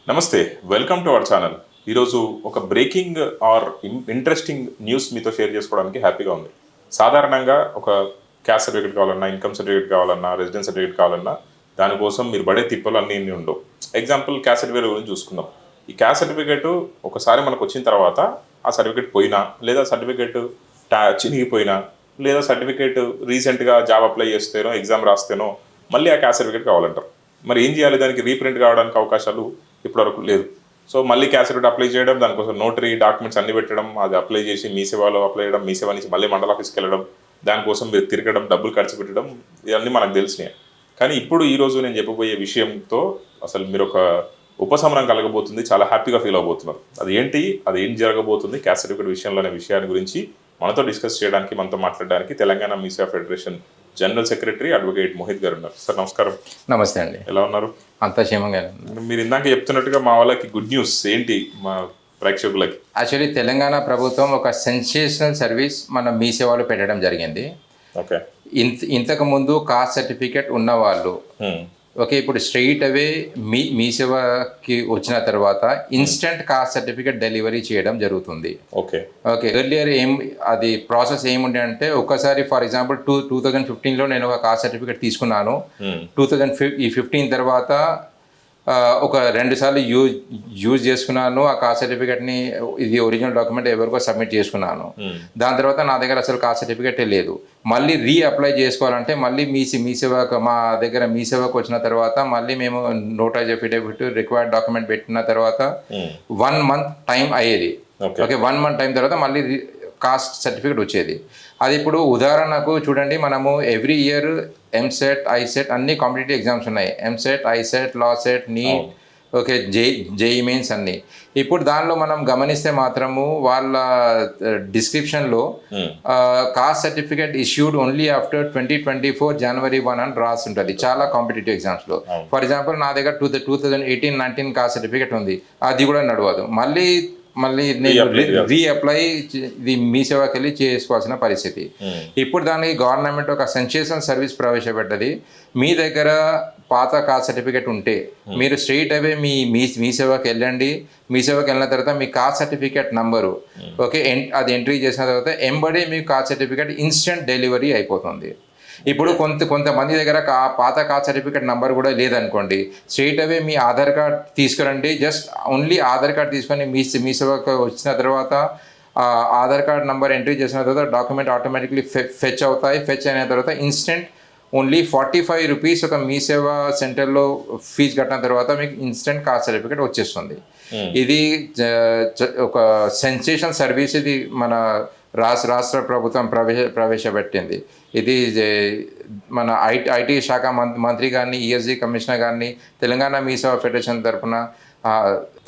నమస్తే, welcome to our channel. ఈరోజు ఒక బ్రేకింగ్ ఆర్ ఇంట్రెస్టింగ్ న్యూస్ మీతో షేర్ చేసుకోవడానికి హ్యాపీగా ఉంది. సాధారణంగా ఒక క్యాస్ట్ సర్టిఫికేట్ కావాలన్నా, ఇన్కమ్ సర్టిఫికేట్ కావాలన్నా, రెసిడెన్స్ సర్టిఫికేట్ కావాలన్నా దానికోసం మీరు పడే తిప్పలు అన్నీ ఇన్ని ఉండవు. ఎగ్జాంపుల్ క్యాస్ట్ సర్టిఫికేట్ గురించి చూసుకుందాం. ఈ క్యాస్ట్ సర్టిఫికేట్ ఒకసారి మనకు వచ్చిన తర్వాత ఆ సర్టిఫికేట్ పోయినా, లేదా సర్టిఫికేట్ చినిగిపోయినా, లేదా సర్టిఫికేట్ రీసెంట్గా జాబ్ అప్లై చేస్తేనో ఎగ్జామ్ రాస్తేనో మళ్ళీ ఆ క్యాస్ట్ సర్టిఫికేట్ కావాలంటారు. మరి ఏం చేయాలి? దానికి రీప్రింట్ కావడానికి అవకాశాలు ఇప్పటివరకు లేదు. సో మళ్ళీ క్యాస్ట్ సర్టిఫికేట్ అప్లై చేయడం, దానికోసం నోటరీ డాక్యుమెంట్స్ అన్ని పెట్టడం, అది అప్లై చేసి మీ సేవలో అప్లై చేయడం, మీ సేవ నుంచి మళ్ళీ మండల ఆఫీస్కి వెళ్ళడం, దానికోసం మీరు తిరగడం, డబ్బులు ఖర్చు పెట్టడం, ఇవన్నీ మనకు తెలిసినాయి. కానీ ఇప్పుడు ఈరోజు నేను చెప్పబోయే విషయంతో అసలు మీరు ఒక ఉపశమనం కలగబోతుంది, చాలా హ్యాపీగా ఫీల్ అవబోతున్నారు. అది ఏంటి, అది ఏం జరగబోతుంది క్యాస్ట్ సర్టిఫికేట్ విషయంలో అనే విషయాన్ని గురించి మనతో డిస్కస్ చేయడానికి, మనతో మాట్లాడడానికి తెలంగాణ మీ సేవ federation general secretary advocate Mohit గారు ఉన్నారు. సార్ నమస్కారం. నమస్తే అండి. ఎలా ఉన్నారు? అంతా క్షేమంగా. మీరు ఇందాక చెప్తున్నట్టుగా మా వాళ్ళకి గుడ్ న్యూస్ ఏంటి, మా ప్రేక్షకులకి? యాక్చువల్లీ తెలంగాణ ప్రభుత్వం ఒక సెన్సేషనల్ సర్వీస్ మన మీ సేవలో పెట్టడం జరిగింది. ఓకే. ఇంతకు ముందు కాస్ట్ సర్టిఫికేట్ ఉన్న వాళ్ళు ఓకే, ఇప్పుడు స్ట్రెయిట్ అవే మీ సేవకి వచ్చిన తర్వాత ఇన్స్టెంట్ కాస్ట్ సర్టిఫికేట్ డెలివరీ చేయడం జరుగుతుంది. Okay okay. ఎర్లియర్ అది ప్రాసెస్ ఏముండే అంటే, ఒకసారి ఫర్ ఎగ్జాంపుల్ 2015లో నేను ఒక కాస్ట్ సర్టిఫికేట్ తీసుకున్నాను. 2015 తర్వాత ఒక 2 సార్లు యూజ్ చేసుకున్నాను ఆ కాస్ట్ సర్టిఫికేట్ని. ఇది ఒరిజినల్ డాక్యుమెంట్ ఎవరికో సబ్మిట్ చేసుకున్నాను. దాని తర్వాత నా దగ్గర అసలు కాస్ట్ సర్టిఫికేటే లేదు. మళ్ళీ అప్లై చేసుకోవాలంటే మళ్ళీ మీ సేవకు మా దగ్గర మీ సేవకు వచ్చిన తర్వాత మళ్ళీ మేము నోటరైజ్ అఫిడవిట్ రిక్వైర్డ్ డాక్యుమెంట్ పెట్టిన తర్వాత 1 మంత్ టైం అయ్యేది. ఓకే, 1 మంత్ టైం తర్వాత మళ్ళీ కాస్ట్ సర్టిఫికేట్ వచ్చేది. అది ఇప్పుడు ఉదాహరణకు చూడండి, మనము ఎవ్రీ ఇయర్ ఎంసెట్, ఐసెట్ అన్ని కాంపిటేటివ్ ఎగ్జామ్స్ ఉన్నాయి. ఎంసెట్, ఐసెట్, లాసెట్, నీట్, ఓకే, జేఈ మెయిన్స్ అన్ని. ఇప్పుడు దానిలో మనం గమనిస్తే మాత్రము వాళ్ళ డిస్క్రిప్షన్లో caste certificate issued only after 2024 January 1 అని రాసి ఉంటుంది చాలా కాంపిటేటివ్ ఎగ్జామ్స్లో. ఫర్ ఎగ్జాంపుల్ నా దగ్గర 2018-19 కాస్ట్ సర్టిఫికేట్ ఉంది, అది కూడా నడవదు. మళ్ళీ నేను అప్లై ఇది మీ సేవకి వెళ్ళి చేసుకోవాల్సిన పరిస్థితి. ఇప్పుడు దానికి గవర్నమెంట్ ఒక సెన్సేషన్ సర్వీస్ ప్రవేశపెట్టది. మీ దగ్గర పాత కాస్ట్ సర్టిఫికేట్ ఉంటే మీరు స్ట్రెయిట్ అవే మీ సేవకి వెళ్ళండి. మీ సేవకి వెళ్ళిన తర్వాత మీ కాస్ట్ సర్టిఫికేట్ నంబరు ఓకే అది ఎంట్రీ చేసిన తర్వాత ఎంబడే మీ కాస్ట్ సర్టిఫికేట్ ఇన్స్టెంట్ డెలివరీ అయిపోతుంది. ఇప్పుడు కొంతమంది దగ్గర పాత కాస్ట్ సర్టిఫికేట్ నెంబర్ కూడా లేదనుకోండి, స్ట్రెయిట్ అవే మీ ఆధార్ కార్డ్ తీసుకురండి. జస్ట్ ఓన్లీ ఆధార్ కార్డ్ తీసుకొని మీ సేవకు వచ్చిన తర్వాత ఆధార్ కార్డ్ నెంబర్ ఎంట్రీ చేసిన తర్వాత డాక్యుమెంట్ ఆటోమేటిక్లీ ఫెచ్ అవుతాయి. ఫెచ్ అయిన తర్వాత ఇన్స్టెంట్ ఓన్లీ 45 రూపీస్ ఒక మీ సేవ సెంటర్లో ఫీజు కట్టిన తర్వాత మీకు ఇన్స్టెంట్ కాస్ట్ సర్టిఫికేట్ వచ్చేస్తుంది. ఇది ఒక సెన్సేషన్ సర్వీస్. ఇది మన రాష్ట్ర ప్రభుత్వం ప్రవేశపెట్టింది. ఇది మన ఐటీ శాఖ మంత్రి గారిని, ఈఎస్జీ కమిషనర్ గారిని తెలంగాణ మీ సేవ ఫెడరేషన్ తరఫున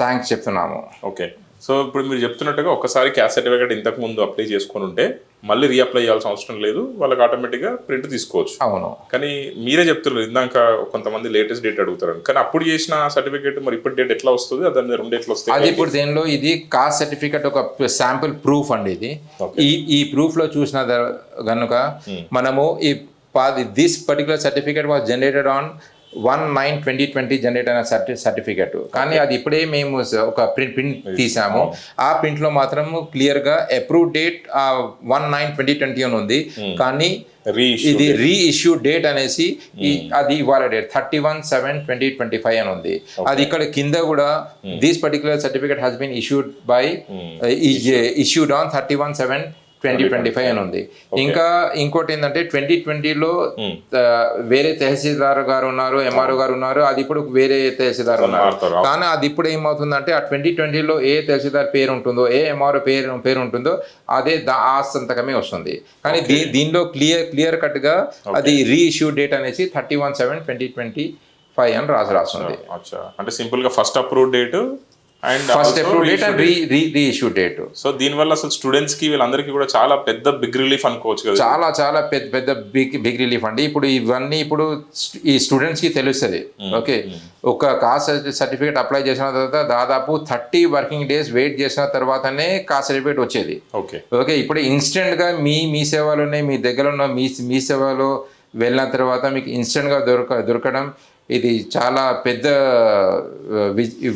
థ్యాంక్స్ చెప్తున్నాము. ఓకే. సో ఇప్పుడు మీరు చెప్తున్నట్టుగా ఒకసారి క్యాస్ట్ సర్టిఫికేట్ ఇంతకు ముందు అప్లై చేసుకొని ఉంటే మళ్ళీ రీఅప్లై చేయాల్సిన అవసరం లేదు, వాళ్ళకి ఆటోమేటిక్గా ప్రింట్ తీసుకోవచ్చు. అవును. కానీ మీరే చెప్తున్నారు ఇందాక కొంతమంది లేటెస్ట్ డేట్ అడుగుతారు, కానీ అప్పుడు చేసిన సర్టిఫికేట్ మరి ఇప్పుడు డేట్ ఎట్లా వస్తుంది? దాని 2 డేట్లు వస్తాయి. అది ఇప్పుడు దేనిలో ఇది కాస్ట్ సర్టిఫికేట్ ఒక శాంపుల్ ప్రూఫ్ అండి. ఇది ఈ ప్రూఫ్లో చూసిన కనుక మనము this particular certificate was generated on 1/9/2020 generate అయిన సర్టిఫికేట్. కానీ అది ఇప్పుడే మేము ఒక ప్రింట్ తీసాము. ఆ ప్రింట్లో మాత్రము క్లియర్గా అప్రూవ్ డేట్ 1/9/2020 అని ఉంది. కానీ ఇది రీఇష్యూ డేట్ అనేసి అది ఇవాళ డేట్ 31/7/2025 అని ఉంది. అది ఇక్కడ కింద కూడా this particular certificate has been issued by issued on 31/7/2025 అని ఉంది. ఇంకా ఇంకోటి ఏంటంటే 2020లో వేరే తహసీల్దార్ గారు ఉన్నారు, ఎంఆర్ఓ గారు ఉన్నారు, అది ఇప్పుడు వేరే తహసీల్దార్ ఉన్నారు. కానీ అది ఇప్పుడు ఏమవుతుందంటే ఆ 2020లో ఏ తహసీల్దార్ పేరు ఉంటుందో, ఏ ఎంఆర్ఓ పేరు ఉంటుందో అదే ఆ సంతకమే వస్తుంది. కానీ దీనిలో క్లియర్ కట్గా అది రీఇష్యూ డేట్ అనేసి 31/7/2025 అని రాస్తుంది. అంటే సింపుల్ గా first approve date and reissue date. So దీనివల్ల అసలు స్టూడెంట్స్ కి వీళ్ళందరికీ కూడా చాలా పెద్ద బిగ్ రిలీఫ్ అనుకోవచ్చు కదా. చాలా పెద్ద బిగ్ రిలీఫ్ అండి. ఇప్పుడు ఇవన్నీ ఇప్పుడు ఈ స్టూడెంట్స్ కి తెలుస్తుంది. ఓకే, ఒక కాస్ట్ సర్టిఫికేట్ అప్లై చేసిన తర్వాత దాదాపు 30 వర్కింగ్ డేస్ వెయిట్ చేసిన తర్వాతనే కాస్ట్ సర్టిఫికేట్ వచ్చేది. ఓకే, ఇప్పుడు ఇన్స్టెంట్ గా మీ సేవలోనే మీ దగ్గర ఉన్న మీ సేవలో వెళ్ళిన తర్వాత మీకు ఇన్స్టెంట్గా దొరకడం ఇది చాలా పెద్ద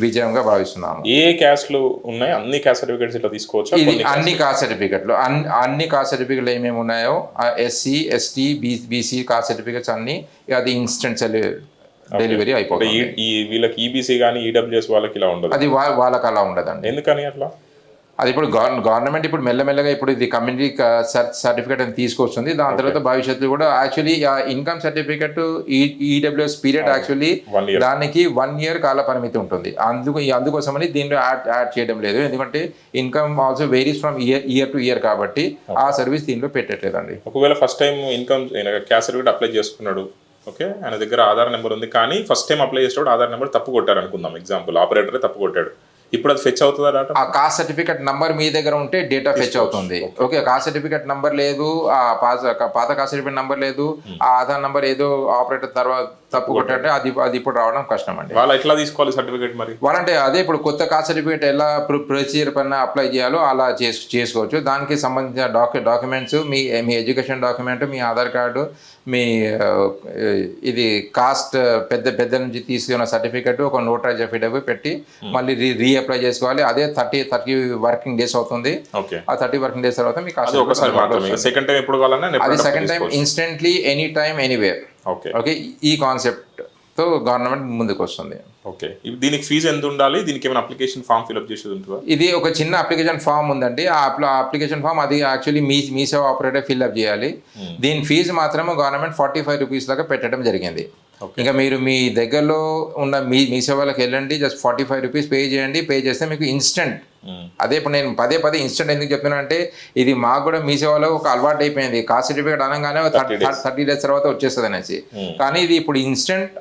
విజయంగా భావిస్తున్నాము. ఏ క్యాస్ట్లు ఉన్నాయి అన్ని క్యాస్ట్ సర్టిఫికేట్స్ ఇట్లా తీసుకోవచ్చు? ఇది అన్ని కాస్ట్ సర్టిఫికెట్లు అన్ని కాస్ట్ సర్టిఫికెట్లు ఏమేమి ఉన్నాయో SC ST BC cost certificates అన్ని అది ఇన్స్టెంట్ డెలివరీ అయిపోతుంది. ఈ వీళ్ళకి ఈబీసీ కానీ ఈడబ్ల్యూఎస్ వాళ్ళకి ఇలా ఉండదు, అది వాళ్ళకి అలా ఉండదండి. ఎందుకని అట్లా? అది ఇప్పుడు గవర్నమెంట్ ఇప్పుడు మెల్లమెల్లగా ఇప్పుడు ఇది కమ్యూనిటీ సర్టిఫికేట్ అని తీసుకొస్తుంది. దాని తర్వాత భవిష్యత్తు కూడా actually income certificate EWS period actually దానికి 1 year కాల పరిమితి ఉంటుంది. అందుకోసమని దీనిలో యాడ్ చేయడం లేదు, ఎందుకంటే income also varies from year to year కాబట్టి ఆ సర్వీస్ దీనిలో పెట్టట్లేదండి. ఒకవేళ first time income caste certificate apply చేసుకున్నాడు, ఓకే, ఆయన దగ్గర ఆధార్ నెంబర్ ఉంది, కానీ ఫస్ట్ టైం అప్లై చేసేటప్పుడు ఆధార్ నెంబర్ తప్పు కొట్టారు అనుకుందాం, ఎగ్జాంపుల్ ఆపరేటరే తప్పు కొట్టాడు, ఇప్పుడు అది ఫెచ్ అవుతుందా డేటా? ఆ కాస్ట్ సర్టిఫికేట్ నంబర్ మీ దగ్గర ఉంటే డేటా ఫెచ్ అవుతుంది. ఓకే, కాస్ట్ సర్టిఫికేట్ నంబర్ లేదు, ఆ పాత కాస్ట్ సర్టిఫికేట్ నంబర్ లేదు, ఆ ఆధార్ నంబర్ ఏదో ఆపరేటర్ తర్వాత తప్పు కొట్టాలంటే అది ఇప్పుడు రావడం కష్టం అండి. వాళ్ళు ఎట్లా తీసుకోవాలి సర్టిఫికేట్ మరి? వాళ్ళంటే అదే ఇప్పుడు కొత్త కాస్ట్ సర్టిఫికేట్ ఎలా ప్రొసీజర్ పైన అప్లై చేయాలో అలా చేసుకోవచ్చు. దానికి సంబంధించిన డాక్యుమెంట్స్ మీ ఎడ్యుకేషన్ డాక్యుమెంట్, మీ ఆధార్ కార్డు, మీ ఇది కాస్ట్ పెద్ద నుంచి తీసుకున్న సర్టిఫికేట్, ఒక నోటరైజ్ అఫిడవిట్ పెట్టి మళ్ళీ రీఅప్లై చేసుకోవాలి. అదే 30 వర్కింగ్ డేస్ అవుతుంది. ఆ 30 వర్కింగ్ డేస్ తర్వాత మీ కాస్ట్ సెకండ్ టైం ఎప్పుడు కావాలన్నా అది second time instantly any time anywhere. Okay, ఈ కాన్సెప్ట్ తో గవర్నమెంట్ ముందుకు వస్తుంది. ఓకే, దీనికి ఫీజు ఎంత ఉండాలి? దీనికి ఏమైనా అప్లికేషన్ ఫామ్ ఫిల్అప్ చేసేది ఉంటుందా? ఇది ఒక చిన్న అప్లికేషన్ ఫామ్ ఉందండి. ఆ అప్లికేషన్ ఫామ్ అది యాక్చువల్లీ మీ సేవ ఆపరేటర్ ఫిల్అప్ చేయాలి. దీని ఫీజు మాత్రం గవర్నమెంట్ 45 రూపీస్ దాకా పెట్టడం జరిగింది. ఇంకా మీరు మీ దగ్గరలో ఉన్న మీ సేవలకు వెళ్ళండి, జస్ట్ 45 రూపీస్ పే చేయండి. పే చేస్తే మీకు ఇన్స్టెంట్, అదే ఇప్పుడు నేను పదే ఇన్స్టెంట్ ఎందుకు చెప్తున్నా అంటే ఇది మాకు కూడా మీ సేవలో ఒక అలవాటు అయిపోయింది. కాస్ట్ సర్టిఫికేట్ అనగానే 30 days తర్వాత వచ్చేస్తుంది అనేసి, కానీ ఇది ఇప్పుడు ఇన్స్టెంట్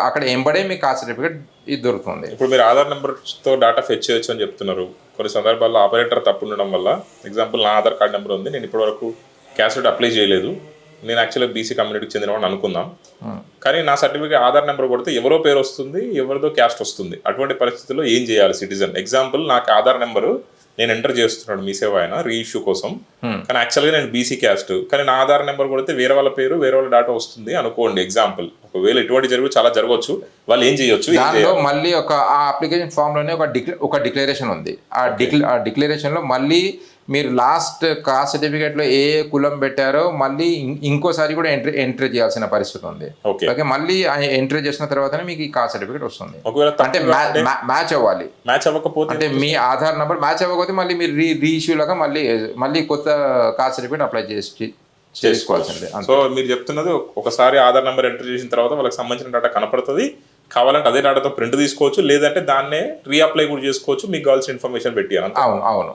అక్కడ ఎంబడే మీకు కాస్ట్ సర్టిఫికేట్ ఇది దొరుకుతుంది. ఇప్పుడు మీరు ఆధార్ నెంబర్తో డేటా ఫెచ్ చేయొచ్చు అని చెప్తున్నారు. కొన్ని సందర్భాల్లో ఆపరేటర్ తప్పు ఉండడం వల్ల, ఎగ్జాంపుల్ నా ఆధార్ కార్డ్ నెంబర్ ఉంది, నేను ఇప్పటివరకు క్యాస్ట్ సర్టిఫికేట్ అప్లై చేయలేదు, నేను యాక్చువల్గా బీసీ కమ్యూనిటీకి చెందినవాడిని అనుకుందాం, కానీ నా సర్టిఫికేట్ ఆధార్ నెంబర్ కొడితే ఎవరో పేరు వస్తుంది, ఎవరిదో క్యాస్ట్ వస్తుంది. అటువంటి పరిస్థితుల్లో ఏం చేయాలి సిటిజన్? ఎగ్జాంపుల్ నాకు ఆధార్ నెంబరు నేను ఎంటర్ చేస్తున్నాడు మీ సేవ ఆయన రీఇష్యూ కోసం, కానీ యాక్చువల్గా నేను బీసీ క్యాస్ట్, కానీ నా ఆధార్ నెంబర్ కొడితే వేరే వాళ్ళ పేరు వేరే వాళ్ళ డేటా వస్తుంది అనుకోండి ఎగ్జాంపుల్. ఒకవేళ ఇటువంటి చాలా జరగవచ్చు, వాళ్ళు ఏం చేయొచ్చు? దాంట్లో మళ్ళీ ఆ అప్లికేషన్ ఫామ్ లోనే ఒక డిక్లరేషన్ ఉంది. ఆ డిక్లరేషన్ లో మళ్ళీ మీరు లాస్ట్ కాస్ట్ సర్టిఫికేట్ లో ఏ కులం పెట్టారో మళ్ళీ ఇంకోసారి కూడా ఎంట్రీ చేయాల్సిన పరిస్థితి ఉంది. ఓకే, మళ్ళీ ఎంట్రీ చేసిన తర్వాతనే మీకు ఈ కాస్ట్ సర్టిఫికేట్ వస్తుంది. అంటే మ్యాచ్ అవ్వాలి. మ్యాచ్ అవ్వకపోతే అంటే మీ ఆధార్ నెంబర్ మ్యాచ్ అవ్వకపోతే మళ్ళీ మీరు రీఇష్యూ లాగా మళ్ళీ కొత్త కాస్ట్ సర్టిఫికేట్ అప్లై చేసుకోవాల్సిందే. సో మీరు చెప్తున్నది ఒకసారి ఆధార్ నెంబర్ ఎంటర్ చేసిన తర్వాత వాళ్ళకి సంబంధించిన డేటా కనపడుతుంది, కావాలంటే అదే డేటాతో ప్రింట్ తీసుకోవచ్చు, లేదంటే దాన్నే రీఅప్లై కూడా చేసుకోవచ్చు మీకు కావాల్సిన ఇన్ఫర్మేషన్ పెట్టి. అవును.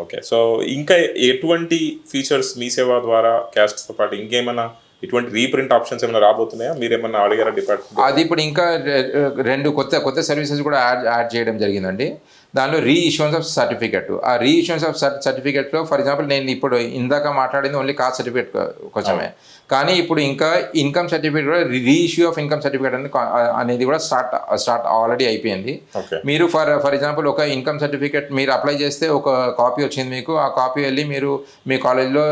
ఓకే, సో ఇంకా ఎటువంటి ఫీచర్స్ మీ సేవ ద్వారా క్యాస్ట్తో పాటు ఇంకేమైనా ఇటువంటి రీప్రింట్ ఆప్షన్స్ ఏమైనా రాబోతున్నాయా? మీరు ఏమన్నా అడిగారా డిపార్ట్మెంట్? అది ఇప్పుడు ఇంకా 2 కొత్త సర్వీసెస్ కూడా యాడ్ చేయడం జరిగిందండి. దానిలో రీఇష్యూన్స్ ఆఫ్ సర్టిఫికేట్. ఆ రీఇష్యూన్స్ ఆఫ్ సర్టిఫికేట్లో ఫర్ ఎగ్జాంపుల్ నేను ఇప్పుడు ఇందాక మాట్లాడింది ఓన్లీ కాస్ట్ సర్టిఫికేట్ కోసమే, కానీ ఇప్పుడు ఇంకా ఇన్కమ్ సర్టిఫికేట్ కూడా రీఇష్యూ ఆఫ్ ఇన్కమ్ సర్టిఫికేట్ అనేది కూడా స్టార్ట్ ఆల్రెడీ అయిపోయింది. మీరు ఫర్ ఎగ్జాంపుల్ ఒక ఇన్కమ్ సర్టిఫికేట్ మీరు అప్లై చేస్తే ఒక కాపీ వచ్చింది మీకు, ఆ కాపీ వెళ్ళి మీరు మీ కాలేజ్లో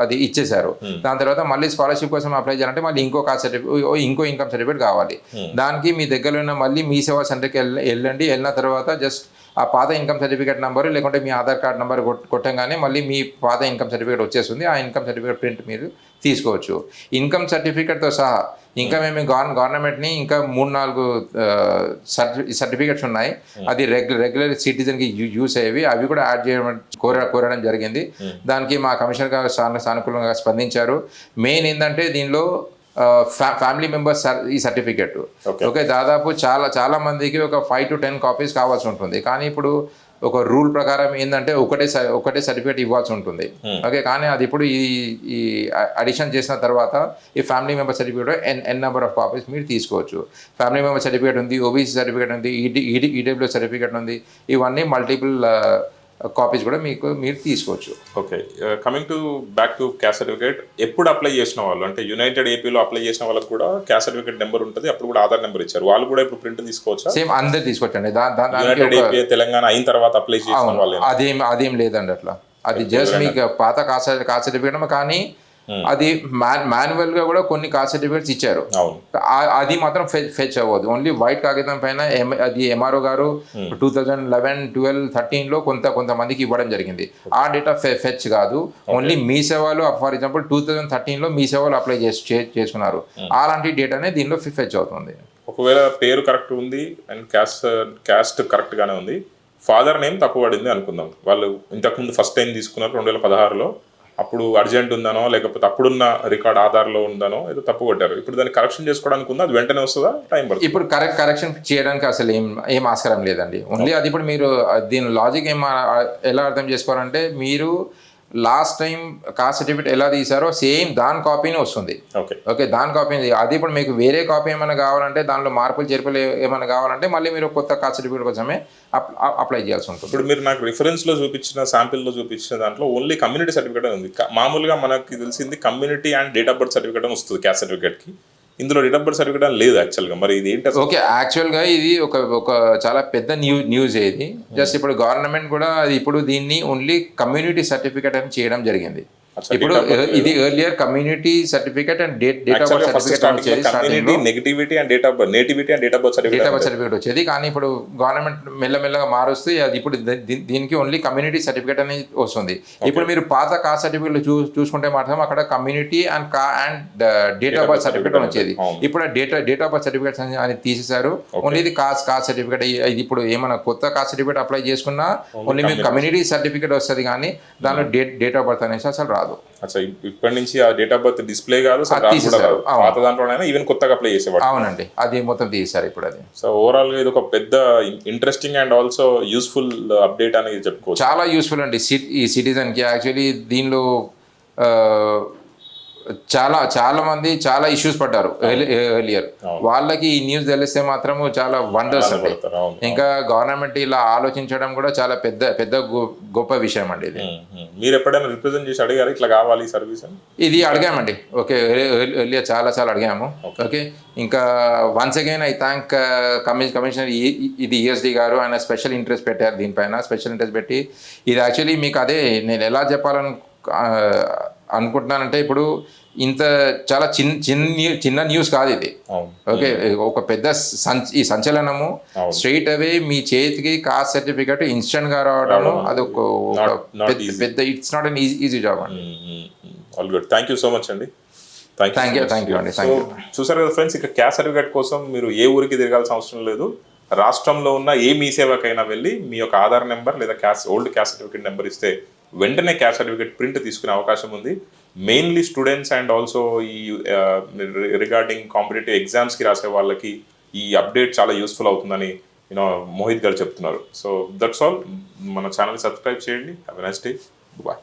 అది ఇచ్చేశారు. దాని తర్వాత మళ్ళీ స్కాలర్షిప్ కోసం అప్లై చేయాలంటే మళ్ళీ ఇంకో కాస్ట్ సర్టిఫికేట్ ఇంకో ఇన్కమ్ సర్టిఫికేట్ కావాలి. దానికి మీ దగ్గరలో ఉన్న మళ్ళీ మీ సేవా సెంటర్కి వెళ్ళిన తర్వాత జస్ట్ ఆ పాత ఇన్కమ్ సర్టిఫికేట్ నెంబరు లేకుంటే మీ ఆధార్ కార్డ్ నెంబర్ కొట్టంగానే మళ్ళీ మీ పాత ఇన్కమ్ సర్టిఫికేట్ వచ్చేస్తుంది. ఆ ఇన్కమ్ సర్టిఫికేట్ ప్రింట్ మీరు తీసుకోవచ్చు. ఇన్కమ్ సర్టిఫికేట్తో సహా ఇంకా మేము గవర్నమెంట్ని ఇంకా 3-4 సర్టిఫికేట్స్ ఉన్నాయి, అది రెగ్యులర్ సిటిజన్కి యూస్ అయ్యేవి, అవి కూడా యాడ్ చేయడం కోరడం జరిగింది. దానికి మా కమిషనర్ గారు సానుకూలంగా స్పందించారు. మెయిన్ ఏంటంటే దీనిలో ఫ్యామిలీ మెంబర్స్ ఈ సర్టిఫికెట్ ఓకే దాదాపు చాలా మందికి ఒక 5 to 10 కాపీస్ కావాల్సి ఉంటుంది. కానీ ఇప్పుడు ఒక రూల్ ప్రకారం ఏంటంటే ఒకటే సర్టిఫికేట్ ఇవ్వాల్సి ఉంటుంది. ఓకే, కానీ అది ఇప్పుడు ఈ అడిషన్ చేసిన తర్వాత ఈ family member certificate n number of copies మీరు తీసుకోవచ్చు. ఫ్యామిలీ మెంబర్ సర్టిఫికేట్ ఉంది, ఓబీసీ సర్టిఫికేట్ ఉంది, ఈడబ్ల్యూ సర్టిఫికేట్ ఉంది, ఇవన్నీ మల్టిపుల్ కాపీస్ కూడా మీరు తీసుకోవచ్చు. Okay, coming to back to caste certificate, ఎప్పుడు అప్లై చేసిన వాళ్ళు అంటే యునైటెడ్ ఏపీలో అప్లై చేసిన వాళ్ళకి కూడా క్యాస్ట్ సర్టిఫికేట్ నెంబర్ ఉంటుంది, అప్పుడు కూడా ఆధార్ నెంబర్ ఇచ్చారు, వాళ్ళు కూడా ఇప్పుడు ప్రింట్ తీసుకోవచ్చా? సేమ్ అందరు తీసుకోవచ్చండి. యునైటెడ్ ఏపీ తెలంగాణ అయిన తర్వాత అప్లై చేసిన వాళ్ళు అదేం లేదండి అట్లా. అది జస్ట్ మీకు పాత కాస్ట్ సర్టిఫికేట్, కానీ అది మాన్యువల్ గా కూడా కొన్ని కాస్ట్ సర్టిఫికేట్స్ ఇచ్చారు. అవును. అది మాత్రం ఫెచ్ అవ్వదు. ఓన్లీ వైట్ కాగితం పైన అది ఎంఆర్ఓ గారు 2011, 12, 13లో కొంతమందికి ఇవ్వడం జరిగింది. ఆ డేటా ఫెచ్ కాదు. ఓన్లీ మీ సేవలు ఫర్ ఎగ్జాంపుల్ 2013లో మీ సేవలు అప్లై చేసుకున్నారు, అలాంటి డేటానే దీనిలో ఫెచ్ అవుతుంది. ఒకవేళ పేరు కరెక్ట్ ఉంది అండ్ క్యాస్ట్ కరెక్ట్ గానే ఉంది, ఫాదర్ నేమ్ తప్పు పడింది అనుకుందాం. వాళ్ళు ఇంతకుముందు ఫస్ట్ టైం తీసుకున్నారు 2016లో, అప్పుడు అర్జెంట్ ఉందనో లేకపోతే అప్పుడున్న రికార్డ్ ఆధార్లో ఉందనో ఏదో తప్పు కొట్టారు. ఇప్పుడు దాన్ని కరెక్షన్ చేసుకోవడానికి ఉందా, అది వెంటనే వస్తుందా, టైం పడుతుంది? ఇప్పుడు కరెక్షన్ చేయడానికి అసలు ఏం ఆస్కారం లేదండి. ఓన్లీ అది ఇప్పుడు మీరు దీని లాజిక్ ఎలా అర్థం చేసుకోవాలంటే, మీరు లాస్ట్ టైం కాస్ట్ సర్టిఫికేట్ ఎలా తీసారో సేమ్ దాని కాపీనే వస్తుంది. ఓకే, దాని కాపీ. అది ఇప్పుడు మీకు వేరే కాపీ ఏమైనా కావాలంటే, దానిలో మార్పులు చేర్పులు ఏమైనా కావాలంటే మళ్ళీ మీరు కొత్త కాస్ట్ సర్టిఫికేట్ కోసమే అప్లై చేయాల్సి ఉంటుంది. ఇప్పుడు మీరు నాకు రిఫరెన్స్లో చూపించిన శాంపిల్లో చూపించిన దాంట్లో ఓన్లీ కమ్యూనిటీ సర్టిఫికేట్ ఉంది. మామూలుగా మనకి తెలిసింది community and date of birth certificate అని వస్తుంది క్యాస్ట్ సర్టిఫికేట్కి. ఇందులో డేట్ ఆఫ్ బర్త్ సర్టిఫికేట్ అని లేదు యాక్చువల్గా. మరి ఇది ఏంటి? ఓకే, యాక్చువల్గా ఇది ఒక చాలా పెద్ద న్యూస్ ఇది. జస్ట్ ఇప్పుడు గవర్నమెంట్ కూడా ఇప్పుడు దీన్ని ఓన్లీ కమ్యూనిటీ సర్టిఫికేట్ అని చేయడం జరిగింది. ఇప్పుడు ఇది earlier community certificate and date of birth certificate negativity and date of birth, nativity and date of birth certificate వచ్చేది. కానీ ఇప్పుడు గవర్నమెంట్ మెల్లమెల్లగా మారుస్తే అది ఇప్పుడు దీనికి ఓన్లీ కమ్యూనిటీ సర్టిఫికేట్ అనేది వస్తుంది. ఇప్పుడు మీరు పాత కాస్ట్ సర్టిఫికేట్ చూసుకుంటే మాత్రం అక్కడ community and date of birth certificate వచ్చేది. ఇప్పుడు డేట్ ఆఫ్ బర్త్ సర్టిఫికేట్స్ అని తీసేశారు. ఓన్లీ ఇది కాస్ట్ సర్టిఫికేట్. ఇది ఇప్పుడు ఏమైనా కొత్త కాస్ట్ సర్టిఫికేట్ అప్లై చేసుకున్నా ఓన్లీ మీకు కమ్యూనిటీ సర్టిఫికేట్ వస్తుంది, కానీ దానిలో డేట్ ఆఫ్ బర్త్ అనేసి అసలు రాదు. ఇప్పటి నుంచి ఆ డేట్ ఆఫ్ బర్త్ డిస్ప్లే కాదు, పాత దాంట్లోనైనా ఈవెన్ కొత్తగా అప్లై చేసేవాడు. అవునండి, అది మొత్తం తీసారు ఇప్పుడు. అది సో ఓవరాల్ గా ఇది ఒక పెద్ద interesting and also useful update అనేది చెప్పుకోవచ్చు. చాలా యూస్ఫుల్ అండి ఈ సిటిజన్ కి. యాక్చువల్లీ దీనిలో చాలా మంది చాలా ఇష్యూస్ పడ్డారు ఎర్లియర్. వాళ్ళకి ఈ న్యూస్ తెలిస్తే మాత్రము చాలా వండర్స్ అండి. ఇంకా గవర్నమెంట్ ఇలా ఆలోచించడం కూడా చాలా పెద్ద గొప్ప విషయం అండి ఇది. మీరు ఎప్పుడైనా రిప్రజెంట్ చేసి అడిగారు ఇట్లా కావాలి సర్వీస్? ఇది అడిగామండి. ఓకే, ఎర్లియర్ చాలా అడిగాము. ఓకే, ఇంకా once again I thank commissioner ఇది ఈఎస్డి గారు. ఆయన స్పెషల్ ఇంట్రెస్ట్ పెట్టారు దీనిపైన. స్పెషల్ ఇంట్రెస్ట్ పెట్టి ఇది యాక్చువల్లీ మీకు అదే నేను ఎలా అనుకుంటున్నానంటే, ఇప్పుడు ఇంత చాలా చిన్న న్యూస్ కాదు ఇది. ఓకే, ఒక పెద్ద ఈ సంచలనము. స్ట్రైట్ అవే మీ చేతికి కాస్ట్ సర్టిఫికేట్ ఇన్స్టెంట్ గా రావడం, అది ఒక పెద్ద it's not an easy job అండి. All good, thank you so much అండి. థ్యాంక్ యూ అండి. చూసారు కదా ఫ్రెండ్స్, ఇక క్యాస్ట్ సర్టిఫికేట్ కోసం మీరు ఏ ఊరికి తిరగాల్సిన అవసరం లేదు. రాష్ట్రంలో ఉన్న ఏ మీ సేవకైనా వెళ్ళి మీ యొక్క ఆధార్ నెంబర్ లేదా ఓల్డ్ క్యాస్ట్ సర్టిఫికేట్ నెంబర్ ఇస్తే వెంటనే క్యాస్ట్ సర్టిఫికేట్ ప్రింట్ తీసుకునే అవకాశం ఉంది. మెయిన్లీ స్టూడెంట్స్ అండ్ ఆల్సో ఈ రిగార్డింగ్ కాంపిటేటివ్ ఎగ్జామ్స్కి రాసే వాళ్ళకి ఈ అప్డేట్ చాలా యూస్ఫుల్ అవుతుందని మోహిత్ గారు చెప్తున్నారు. So that's all. మన ఛానల్ సబ్స్క్రైబ్ చేయండి. Have a nice day. Bye.